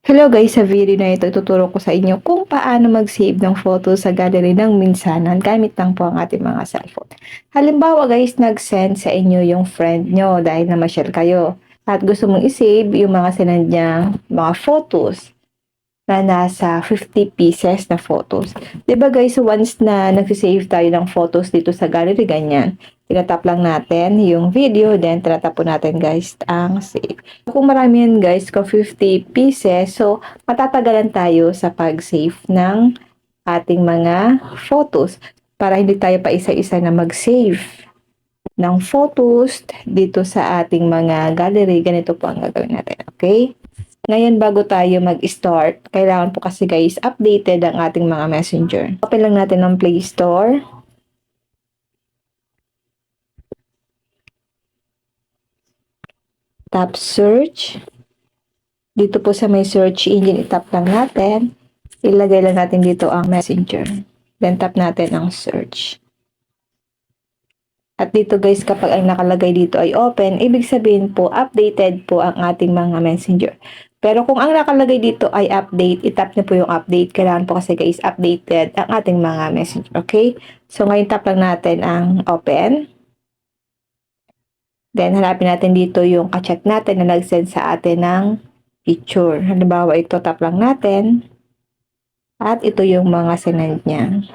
Hello guys, sa video na ito ituturo ko sa inyo kung paano mag-save ng photo sa gallery ng minsanan gamit lang po ang ating mga cellphone. Halimbawa guys, nag-send sa inyo yung friend nyo dahil namasyal kayo at gusto mong i-save yung mga sinend niya mga photos na nasa 50 pieces na photos. 'Di ba guys, once na nag-save tayo ng photos dito sa gallery ganyan, tinatap lang natin yung video, then tinatap po natin guys ang save. Kung marami yan guys, kung 50 pieces, so matatagalan tayo sa pag-save ng ating mga photos para hindi tayo pa isa-isa na mag-save ng photos dito sa ating mga gallery. Ganito po ang gagawin natin, okay? Ngayon, bago tayo mag-start, kailangan po kasi guys, updated ang ating mga messenger. Open lang natin ang Play Store. Tap search. Dito po sa may search engine, itap lang natin. Ilagay lang natin dito ang messenger. Then tap natin ang search. At dito guys, kapag ang nakalagay dito ay open, ibig sabihin po, updated po ang ating mga messenger. Pero kung ang nakalagay dito ay update, itap niyo po yung update. Kailangan po kasi guys, updated ang ating mga messenger. Okay? So ngayon tap lang natin ang open. Then hanapin natin dito yung kachat natin na nag-send sa atin ng picture. Halimbawa ito, tap lang natin. At ito yung mga sinend niya.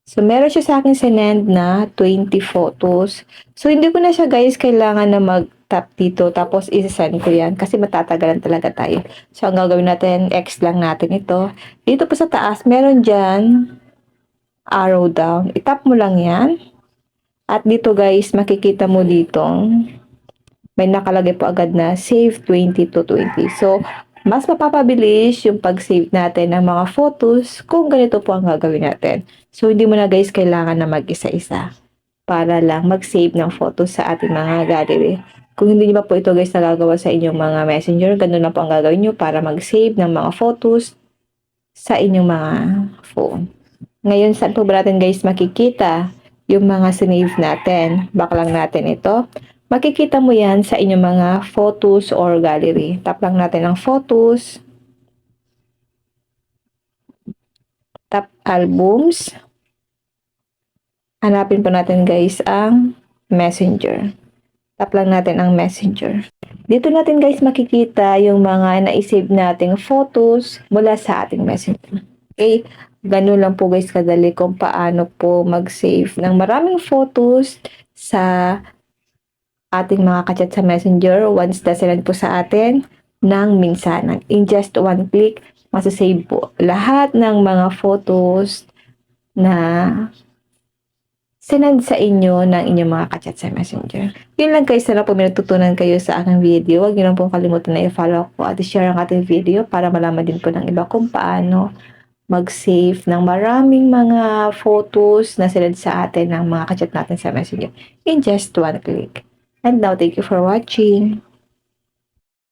So, meron siya sa akin sinend na 20 photos. So, hindi ko na siya guys kailangan na mag-tap dito tapos isa-send ko yan kasi matatagalan talaga tayo. So, ang gagawin natin, X lang natin ito. Dito po sa taas, meron dyan arrow down. Itap mo lang yan. At dito guys, makikita mo dito may nakalagay po agad na save 20 to 20. So, mas mapapabilis yung pag-save natin ng mga photos kung ganito po ang gagawin natin. So, hindi mo na guys kailangan na mag-isa-isa para lang mag-save ng photos sa ating mga gallery. Kung hindi nyo pa po ito guys nagagawa sa inyong mga messenger, ganun na po ang gagawin nyo para mag-save ng mga photos sa inyong mga phone. Ngayon, saan po ba natin guys makikita yung mga sinave natin? Back lang natin ito. Makikita mo yan sa inyong mga photos or gallery. Tap lang natin ang photos. Tap albums. Hanapin po natin guys ang messenger. Tap lang natin ang messenger. Dito natin guys makikita yung mga na-save nating photos mula sa ating messenger. Okay? Ganun lang po guys kadali kung paano po mag-save ng maraming photos sa ating mga kachat sa messenger once na sinend po sa atin ng minsanan. In just one click, masasave po lahat ng mga photos na sinend sa inyo ng inyong mga kachat sa messenger. Yun lang guys, sana po may natutunan kayo sa aking video. Huwag nyo lang pong kalimutan na i-follow ko at i-share ang ating video para malaman din po ng iba kung paano mag-save ng maraming mga photos na sinend sa atin ng mga kachat natin sa messenger in just one click. And now, thank you for watching.